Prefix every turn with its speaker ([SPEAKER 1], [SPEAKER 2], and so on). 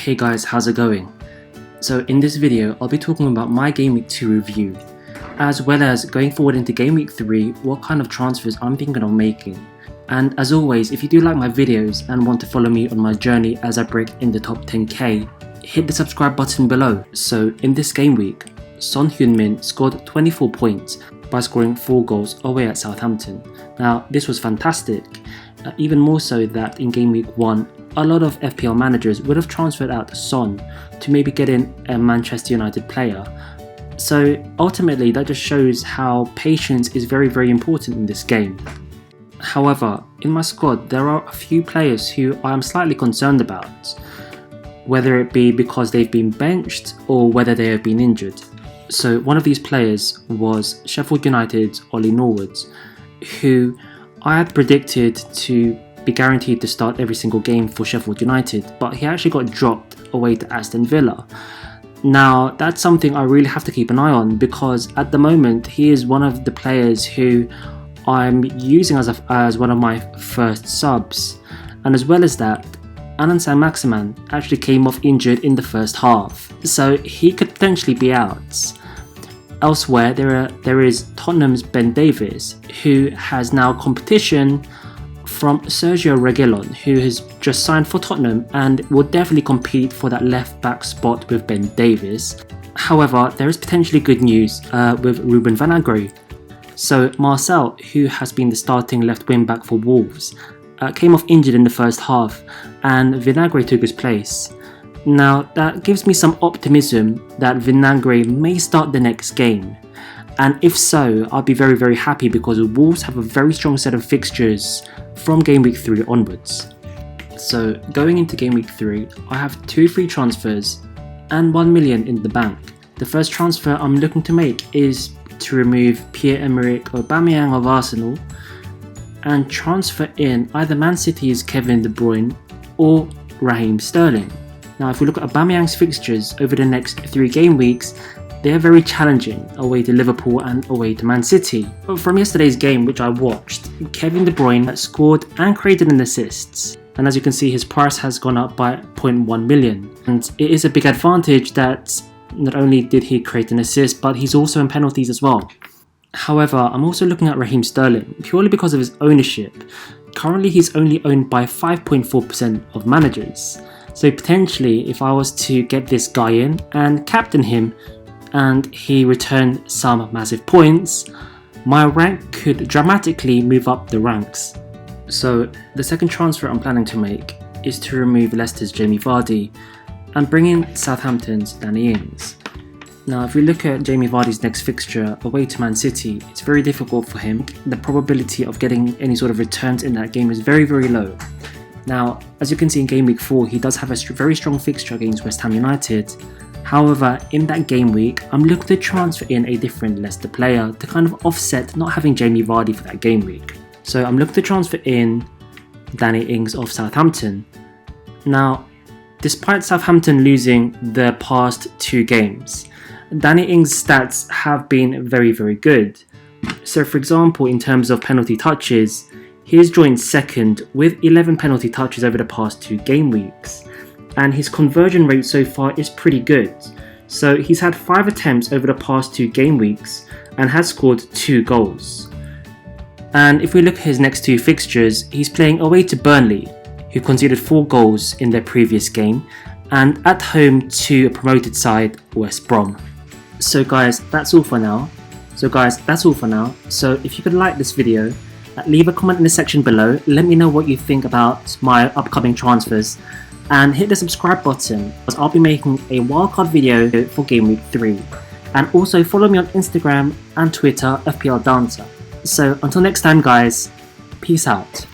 [SPEAKER 1] Hey guys, how's it going? So in this video, I'll be talking about my Gameweek 2 review, as well as going forward into Gameweek 3, what kind of transfers I'm thinking of making. And as always, if you do like my videos and want to follow me on my journey as I break in the top 10k, hit the subscribe button below. So in this Gameweek, Son Heung-min scored 24 points by scoring 4 goals away at Southampton. Now this was fantastic, even more so that in Gameweek 1, a lot of FPL managers would have transferred out Son to maybe get in a Manchester United player. So ultimately that just shows how patience is very important in this game. However, in my squad there are a few players who I am slightly concerned about, whether it be because they've been benched or whether they have been injured. So one of these players was Sheffield United's Ollie Norwood, who I had predicted to be guaranteed to start every single game for Sheffield United, but he actually got dropped away to Aston Villa. Now that's something I really have to keep an eye on, because at the moment he is one of the players who I'm using as one of my first subs, and as well as that, Anand Saint-Maximin actually came off injured in the first half, so he could potentially be out. Elsewhere, there is Tottenham's Ben Davies, who has now competition from Sergio Reguilon, who has just signed for Tottenham and will definitely compete for that left back spot with Ben Davies. However, there is potentially good news with Ruben Vinagre. So Marcel, who has been the starting left wing back for Wolves, came off injured in the first half and Vinagre took his place. Now that gives me some optimism that Vinagre may start the next game, and if so, I'll be very happy, because Wolves have a very strong set of fixtures from Gameweek 3 onwards. So going into Gameweek 3, I have 2 free transfers and 1 million in the bank. The first transfer I'm looking to make is to remove Pierre-Emerick Aubameyang of Arsenal and transfer in either Man City's Kevin De Bruyne or Raheem Sterling. Now if we look at Aubameyang's fixtures over the next 3 game weeks, they are very challenging, away to Liverpool and away to Man City. But from yesterday's game which I watched, Kevin De Bruyne scored and created an assist, and as you can see his price has gone up by 0.1 million, and it is a big advantage that not only did he create an assist, but he's also in penalties as well. However, I'm also looking at Raheem Sterling purely because of his ownership. Currently he's only owned by 5.4% of managers, so potentially if I was to get this guy in and captain him and he returned some massive points, my rank could dramatically move up the ranks. So the second transfer I'm planning to make is to remove Leicester's Jamie Vardy and bring in Southampton's Danny Ings. Now if we look at Jamie Vardy's next fixture away to Man City, it's very difficult for him. The probability of getting any sort of returns in that game is very low. Now as you can see in Gameweek 4, he does have a very strong fixture against West Ham United. However, in that game week, I'm looking to transfer in a different Leicester player to kind of offset not having Jamie Vardy for that game week. So I'm looking to transfer in Danny Ings of Southampton. Now, despite Southampton losing their past 2 games, Danny Ings' stats have been very good. So for example, in terms of penalty touches, he has joined second with 11 penalty touches over the past 2 game weeks. And his conversion rate so far is pretty good. So he's had 5 attempts over the past 2 game weeks and has scored 2 goals. And if we look at his next 2 fixtures, he's playing away to Burnley, who conceded 4 goals in their previous game, and at home to a promoted side, West Brom. So guys, that's all for now. So if you could like this video, leave a comment in the section below, let me know what you think about my upcoming transfers, and hit the subscribe button, as I'll be making a wildcard video for Gameweek 3. And also follow me on Instagram and Twitter, FPL Dancer. So until next time guys, peace out.